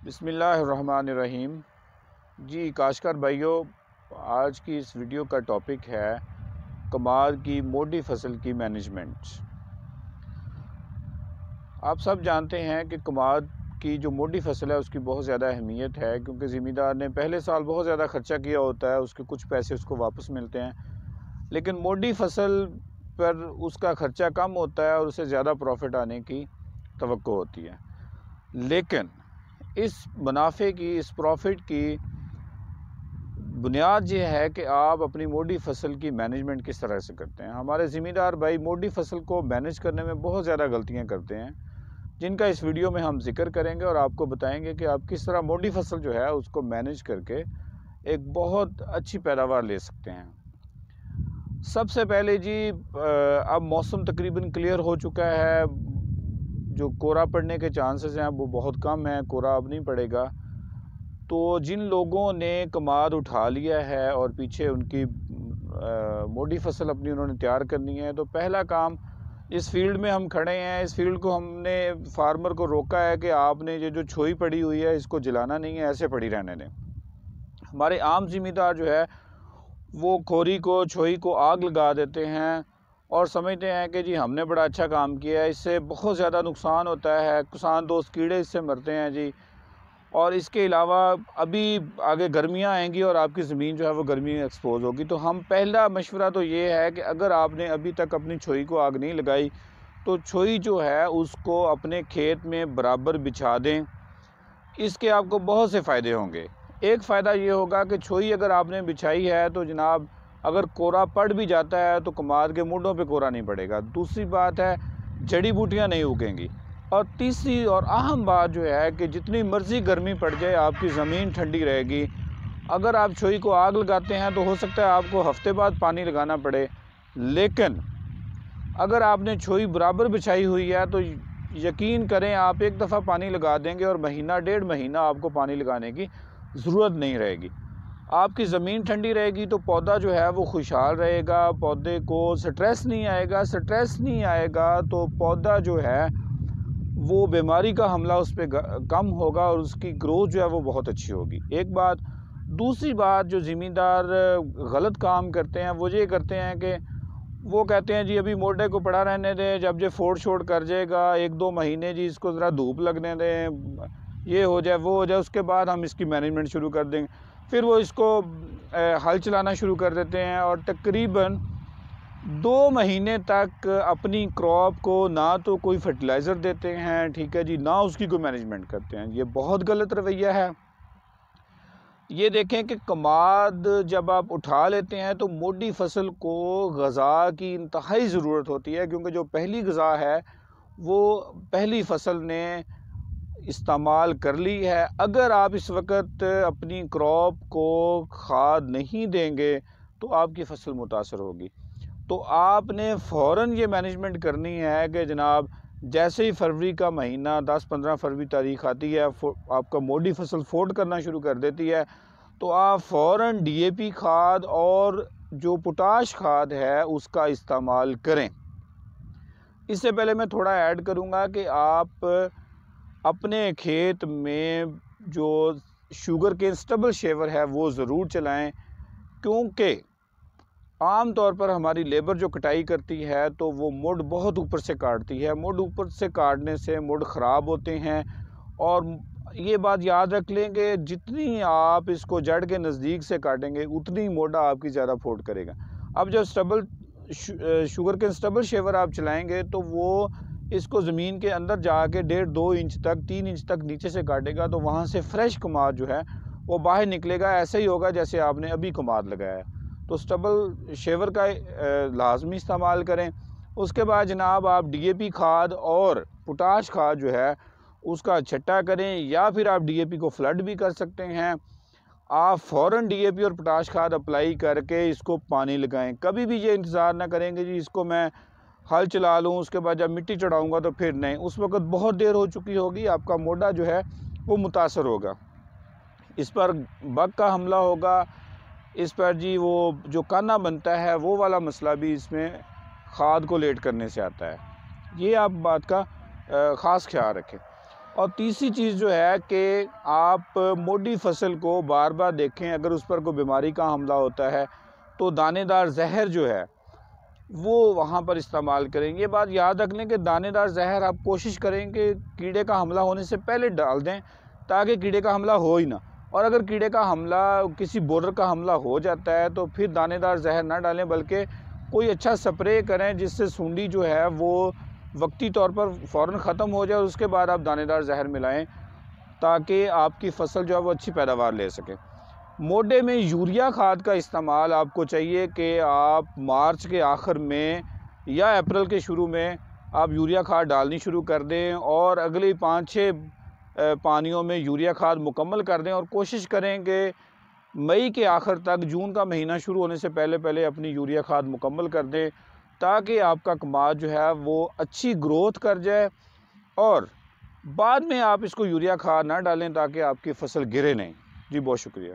बिस्मिल्लाहिर्रहमानिर्रहीम। जी काश्तकार भाइयों, आज की इस वीडियो का टॉपिक है कमाद की मोटी फसल की मैनेजमेंट। आप सब जानते हैं कि कमाद की जो मोटी फसल है उसकी बहुत ज़्यादा अहमियत है, क्योंकि ज़मींदार ने पहले साल बहुत ज़्यादा ख़र्चा किया होता है, उसके कुछ पैसे उसको वापस मिलते हैं। लेकिन मोटी फसल पर उसका ख़र्चा कम होता है और उसे ज़्यादा प्रॉफिट आने की तवक्को होती है। लेकिन इस मुनाफे की, इस प्रॉफिट की बुनियाद ये है कि आप अपनी मोटी फसल की मैनेजमेंट किस तरह से करते हैं। हमारे ज़मींदार भाई मोटी फसल को मैनेज करने में बहुत ज़्यादा गलतियां करते हैं, जिनका इस वीडियो में हम जिक्र करेंगे और आपको बताएंगे कि आप किस तरह मोटी फसल जो है उसको मैनेज करके एक बहुत अच्छी पैदावार ले सकते हैं। सबसे पहले जी, अब मौसम तकरीबन क्लियर हो चुका है, जो कोहरा पड़ने के चांसेस हैं वो बहुत कम है, कोहरा अब नहीं पड़ेगा। तो जिन लोगों ने कमाद उठा लिया है और पीछे उनकी मोटी फसल अपनी उन्होंने तैयार करनी है, तो पहला काम, इस फील्ड में हम खड़े हैं, इस फील्ड को हमने फार्मर को रोका है कि आपने ये जो छोई पड़ी हुई है इसको जलाना नहीं है, ऐसे पड़ी रहने दें। हमारे आम ज़मींदार जो है वो खोरी को, छोई को आग लगा देते हैं और समझते हैं कि जी हमने बड़ा अच्छा काम किया है। इससे बहुत ज़्यादा नुकसान होता है, किसान दोस्त कीड़े इससे मरते हैं जी। और इसके अलावा अभी आगे गर्मियाँ आएंगी और आपकी ज़मीन जो है वो गर्मी में एक्सपोज होगी। तो हम पहला मशवरा तो ये है कि अगर आपने अभी तक अपनी छोई को आग नहीं लगाई तो छोई जो है उसको अपने खेत में बराबर बिछा दें। इसके आपको बहुत से फ़ायदे होंगे। एक फ़ायदा ये होगा कि छोई अगर आपने बिछाई है तो जनाब, अगर कोहरा पड़ भी जाता है तो कमाद के मुंडों पे कोहरा नहीं पड़ेगा। दूसरी बात है, जड़ी बूटियाँ नहीं उगेंगी। और तीसरी और अहम बात जो है कि जितनी मर्ज़ी गर्मी पड़ जाए आपकी ज़मीन ठंडी रहेगी। अगर आप छोई को आग लगाते हैं तो हो सकता है आपको हफ्ते बाद पानी लगाना पड़े, लेकिन अगर आपने छोई बराबर बिछाई हुई है तो यकीन करें आप एक दफ़ा पानी लगा देंगे और महीना डेढ़ महीना आपको पानी लगाने की ज़रूरत नहीं रहेगी। आपकी ज़मीन ठंडी रहेगी तो पौधा जो है वो खुशहाल रहेगा, पौधे को स्ट्रेस नहीं आएगा। स्ट्रेस नहीं आएगा तो पौधा जो है वो बीमारी का हमला उस पर कम होगा और उसकी ग्रोथ जो है वो बहुत अच्छी होगी। एक बात। दूसरी बात, जो ज़मींदार गलत काम करते हैं वो ये करते हैं कि वो कहते हैं जी अभी मोटे को पड़ा रहने दें, जब ये फोड़ छोड़ कर जाएगा 1-2 महीने जी इसको ज़रा धूप लगने दें, ये हो जाए वो हो जाए, उसके बाद हम इसकी मैनेजमेंट शुरू कर देंगे। फिर वो इसको हल चलाना शुरू कर देते हैं और तकरीबन 2 महीने तक अपनी क्रॉप को ना तो कोई फर्टिलाइज़र देते हैं, ठीक है जी, ना उसकी कोई मैनेजमेंट करते हैं। ये बहुत गलत रवैया है। ये देखें कि कमाद जब आप उठा लेते हैं तो मोटी फसल को ग़िज़ा की इंतहाई ज़रूरत होती है, क्योंकि जो पहली ग़िज़ा है वो पहली फसल ने इस्तेमाल कर ली है। अगर आप इस वक्त अपनी क्रॉप को खाद नहीं देंगे तो आपकी फसल मुतासर होगी। तो आपने फ़ौरन ये मैनेजमेंट करनी है कि जनाब, जैसे ही फरवरी का महीना 10-15 फरवरी तारीख आती है, आपका मोटी फसल फोड़ करना शुरू कर देती है, तो आप फ़ौरन डीएपी खाद और जो पोटाश खाद है उसका इस्तेमाल करें। इससे पहले मैं थोड़ा ऐड करूंगा कि आप अपने खेत में जो शुगर केन स्टबल शेवर है वो ज़रूर चलाएं, क्योंकि आम तौर पर हमारी लेबर जो कटाई करती है तो वो मुड बहुत ऊपर से काटती है। मुड ऊपर से काटने से मुड ख़राब होते हैं। और ये बात याद रख लें कि जितनी आप इसको जड़ के नज़दीक से काटेंगे उतनी मोटा आपकी ज़्यादा फोड़ करेगा। अब जब शुगर के स्टबल शेवर आप चलाएंगे तो वो इसको ज़मीन के अंदर जाके 1.5-2 इंच तक, 3 इंच तक नीचे से काटेगा, तो वहाँ से फ्रेश कमाद जो है वो बाहर निकलेगा। ऐसे ही होगा जैसे आपने अभी कमाद लगाया है। तो स्टबल शेवर का लाजमी इस्तेमाल करें। उसके बाद जनाब आप डीएपी खाद और पोटाश खाद जो है उसका छट्टा करें, या फिर आप डीएपी को फ्लड भी कर सकते हैं। आप फ़ौरन डीएपी और पोटाश खाद अप्लाई करके इसको पानी लगाएं। कभी भी ये इंतज़ार ना करेंगे जी इसको मैं हल चला लूँ, उसके बाद जब मिट्टी चढ़ाऊँगा तो फिर नहीं, उस वक्त बहुत देर हो चुकी होगी, आपका मोटा जो है वो मुतासर होगा, इस पर बग का हमला होगा, इस पर जी वो जो काना बनता है वो वाला मसला भी इसमें खाद को लेट करने से आता है। ये आप बात का ख़ास ख्याल रखें। और तीसरी चीज़ जो है कि आप मोटी फसल को बार बार देखें, अगर उस पर कोई बीमारी का हमला होता है तो दानेदार जहर जो है वो वहाँ पर इस्तेमाल करें। ये बात याद रख लें कि दानेदार जहर आप कोशिश करें कि कीड़े का हमला होने से पहले डाल दें, ताकि कीड़े का हमला हो ही ना। और अगर कीड़े का हमला, किसी बोरर का हमला हो जाता है तो फिर दानेदार जहर ना डालें, बल्कि कोई अच्छा स्प्रे करें जिससे सूंडी जो है वो वक्ती तौर पर फ़ौरन ख़त्म हो जाए और उसके बाद आप दानेदार जहर मिलाएं, ताकि आपकी फ़सल जो है वो अच्छी पैदावार ले सके। मोटे में यूरिया खाद का इस्तेमाल आपको चाहिए कि आप मार्च के आखिर में या अप्रैल के शुरू में आप यूरिया खाद डालनी शुरू कर दें और अगले 5-6 पानियों में यूरिया खाद मुकम्मल कर दें। और कोशिश करें कि मई के आखिर तक, जून का महीना शुरू होने से पहले पहले अपनी यूरिया खाद मुकम्मल कर दें, ताकि आपका कमाद जो है वो अच्छी ग्रोथ कर जाए और बाद में आप इसको यूरिया खाद ना डालें, ताकि आपकी फ़सल गिरे नहीं। जी बहुत शुक्रिया।